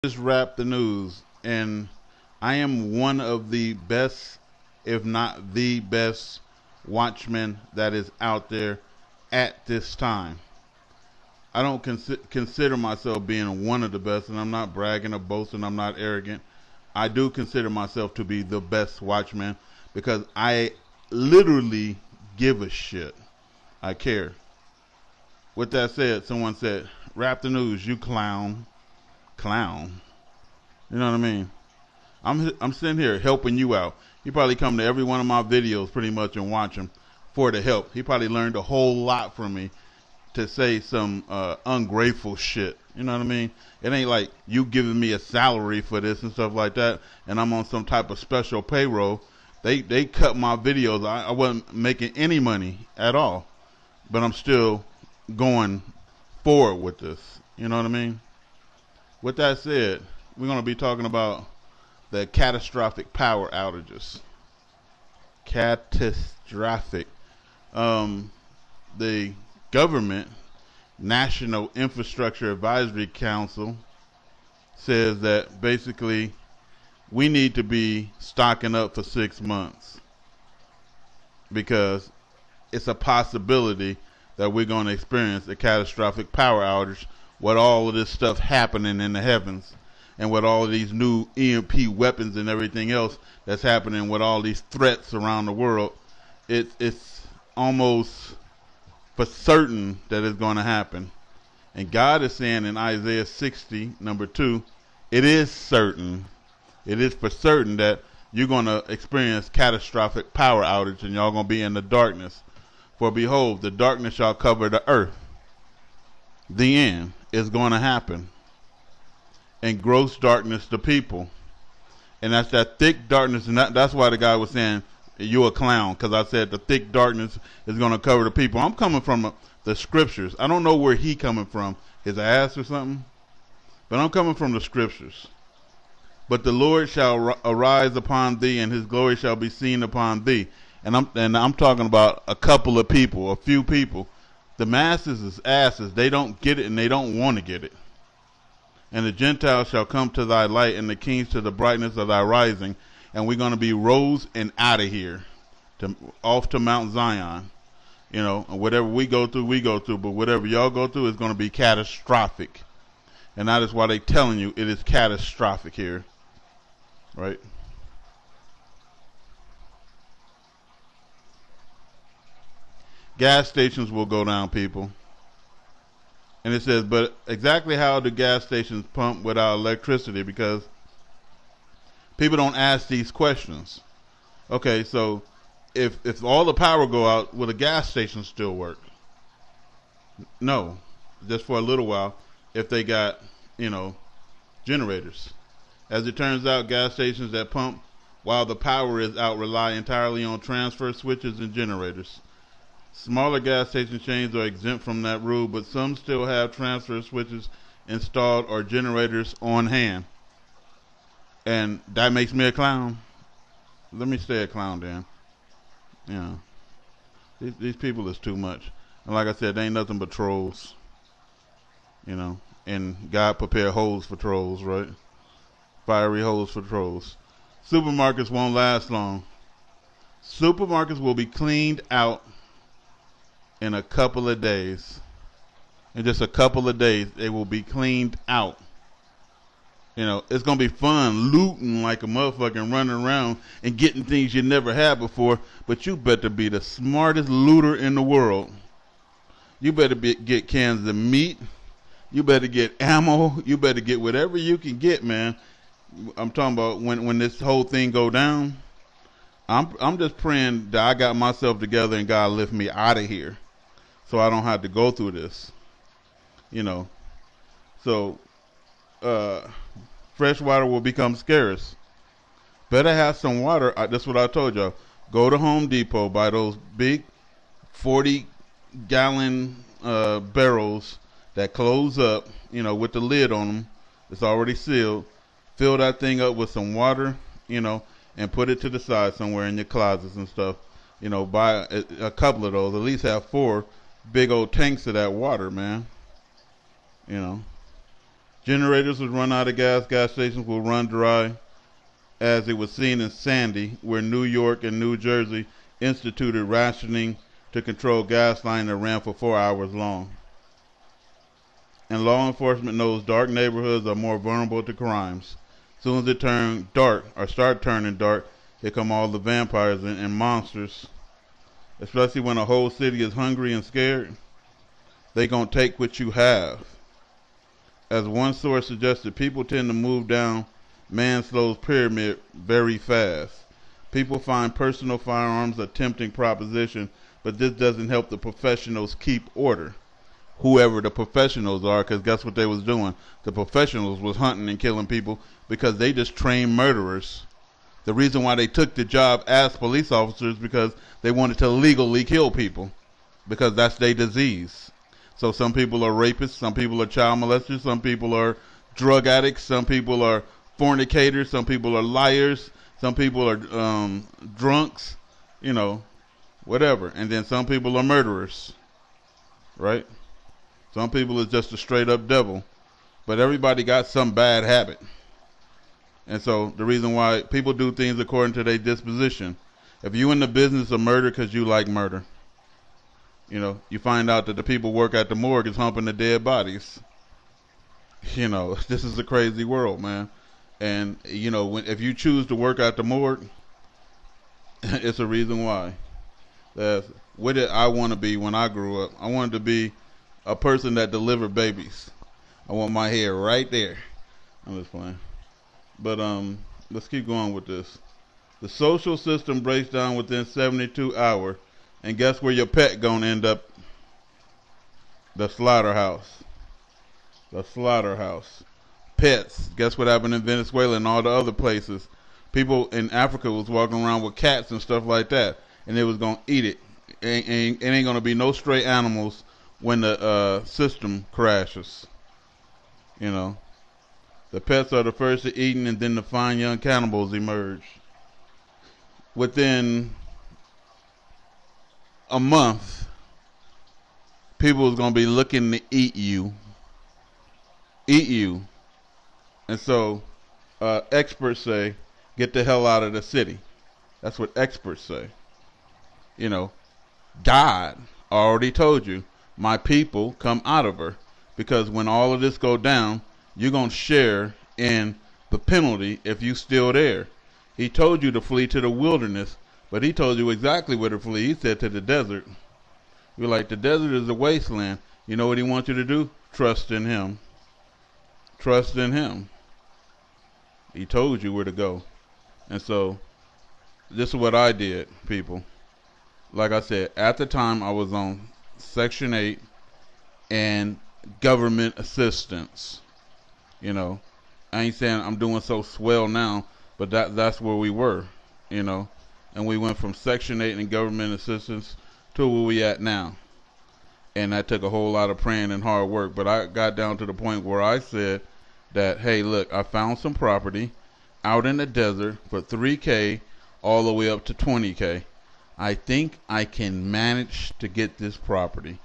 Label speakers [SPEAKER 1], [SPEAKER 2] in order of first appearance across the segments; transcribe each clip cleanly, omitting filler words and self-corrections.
[SPEAKER 1] Just wrapped the news, and I am one of the best, if not the best, watchman that is out there at this time. I don't consider myself being one of the best, and I'm not bragging or boasting. I'm not arrogant. I do consider myself to be the best watchman because I literally give a shit. I care. With that said, someone said, "Wrap the news, you clown." Clown. You know what I mean? I'm sitting here helping you out. You probably come to every one of my videos pretty much and watch them for the help. He probably learned a whole lot from me to say some ungrateful shit. You know what I mean? It ain't like you giving me a salary for this and stuff like that, and I'm on some type of special payroll. They cut my videos. I wasn't making any money at all, but I'm still going forward with this. You know what I mean? With that said, we're going to be talking about the catastrophic power outages. Catastrophic. The government, National Infrastructure Advisory Council, says that basically we need to be stocking up for 6 months because it's a possibility that we're going to experience a catastrophic power outage with all of this stuff happening in the heavens and with all of these new EMP weapons and everything else that's happening with all these threats around the world. It's almost for certain that it's going to happen. And God is saying in Isaiah 60, number 2, it is certain, it is for certain that you're going to experience catastrophic power outage and y'all going to be in the darkness. For behold, the darkness shall cover the earth. The end is going to happen. And gross darkness the people. And that's that thick darkness. And that's why the guy was saying, you're a clown. Because I said the thick darkness is going to cover the people. I'm coming from the scriptures. I don't know where he coming from. His ass or something. But I'm coming from the scriptures. But the Lord shall arise upon thee, and his glory shall be seen upon thee. And I'm talking about a couple of people, a few people. The masses is asses. They don't get it and they don't want to get it. And the Gentiles shall come to thy light and the kings to the brightness of thy rising. And we're going to be rose and out of here, off to Mount Zion. You know, and whatever we go through, we go through. But whatever y'all go through is going to be catastrophic. And that is why they're telling you it is catastrophic here. Right? Gas stations will go down, people. And it says, but exactly how do gas stations pump without electricity? Because people don't ask these questions. Okay, so if all the power go out, will the gas station still work? No, just for a little while if they got, generators. As it turns out, gas stations that pump while the power is out rely entirely on transfer switches and generators. Smaller gas station chains are exempt from that rule, but some still have transfer switches installed or generators on hand. And that makes me a clown. Let me stay a clown then. These people is too much. And like I said, they ain't nothing but trolls. And God prepared holes for trolls, right? Fiery holes for trolls. Supermarkets won't last long. Supermarkets will be cleaned out in a couple of days. In just a couple of days, they will be cleaned out. It's going to be fun looting like a motherfucker and running around and getting things you never had before, but you better be the smartest looter in the world. You better get cans of meat. You better get ammo. You better get whatever you can get, man. I'm talking about when this whole thing go down. I'm just praying that I got myself together and God lift me out of here, so I don't have to go through this. So fresh water will become scarce. Better have some water. That's what I told y'all. Go to Home Depot, buy those big 40-gallon barrels that close up, with the lid on them. It's already sealed. Fill that thing up with some water, and put it to the side somewhere in your closets and stuff. Buy a couple of those. At least have 4 big old tanks of that water, man. Generators would run out of gas. Gas stations will run dry, as it was seen in Sandy, where New York and New Jersey instituted rationing to control gas line that ran for 4 hours long. And law enforcement knows dark neighborhoods are more vulnerable to crimes. As soon as it turn dark or start turning dark, here come all the vampires and monsters. Especially when a whole city is hungry and scared, they gonna take what you have. As one source suggested, people tend to move down Maslow's pyramid very fast. People find personal firearms a tempting proposition, but this doesn't help the professionals keep order. Whoever the professionals are, because guess what they was doing? The professionals was hunting and killing people because they just trained murderers. The reason why they took the job as police officers because they wanted to legally kill people, because that's their disease. So some people are rapists, some people are child molesters, some people are drug addicts, some people are fornicators, some people are liars, some people are drunks, you know, whatever. And then some people are murderers, right? Some people is just a straight up devil. But everybody got some bad habit. And so the reason why people do things according to their disposition. If you in the business of murder because you like murder, you know, you find out that the people work at the morgue is humping the dead bodies. You know, this is a crazy world, man. And, you know, if you choose to work at the morgue, it's a reason why. What did I want to be when I grew up? I wanted to be a person that delivered babies. I want my hair right there. I'm just playing. But let's keep going with this. The social system breaks down within 72 hours. And guess where your pet gonna end up? The slaughterhouse. The slaughterhouse. Pets. Guess what happened in Venezuela and all the other places? People in Africa was walking around with cats and stuff like that. And they was gonna eat it. It ain't gonna be no stray animals when the system crashes. You know. The pets are the first to eat, and then the fine young cannibals emerge. Within a month, people is going to be looking to eat you. Eat you. And so, experts say, get the hell out of the city. That's what experts say. You know, God already told you, my people come out of her. Because when all of this go down, you're going to share in the penalty if you still there. He told you to flee to the wilderness, but he told you exactly where to flee. He said to the desert. You're like, the desert is a wasteland. You know what he wants you to do? Trust in him. Trust in him. He told you where to go. And so, this is what I did, people. Like I said, at the time I was on Section 8 and government assistance. You know, I ain't saying I'm doing so swell now, but that's where we were, you know. And we went from Section 8 and government assistance to where we at now. And that took a whole lot of praying and hard work. But I got down to the point where I said that, hey, look, I found some property out in the desert for $3K all the way up to $20K. I think I can manage to get this property.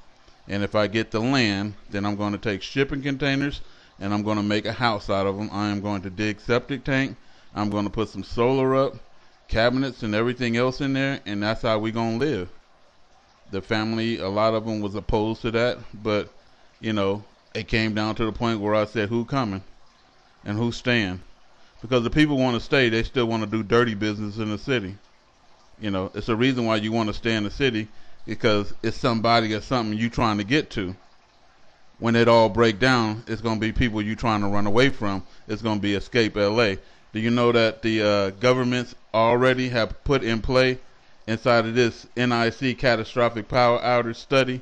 [SPEAKER 1] And if I get the land, then I'm going to take shipping containers and I'm going to make a house out of them. I am going to dig septic tank. I'm going to put some solar up, cabinets and everything else in there, and that's how we going to live. The family, a lot of them was opposed to that, but, you know, it came down to the point where I said, who coming and who's staying? Because the people want to stay, they still want to do dirty business in the city. You know, it's a reason why you want to stay in the city, because it's somebody or something you trying to get to. When it all break down, it's going to be people you trying to run away from. It's going to be Escape LA. Do you know that the governments already have put in play inside of this NIC Catastrophic Power Outage study?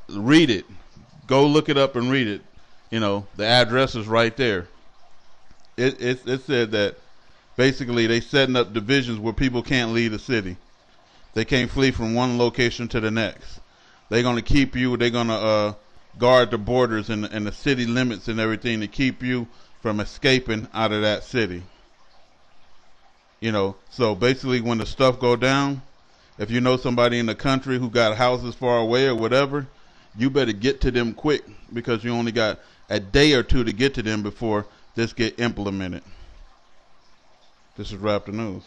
[SPEAKER 1] Read it. Go look it up and read it. You know, the address is right there. It said that basically they setting up divisions where people can't leave the city. They can't flee from one location to the next. They're going to keep you. They're going to guard the borders and the city limits and everything to keep you from escaping out of that city. You know, so basically when the stuff go down, if you know somebody in the country who got houses far away or whatever, you better get to them quick, because you only got a day or two to get to them before this get implemented. This is Raptor News.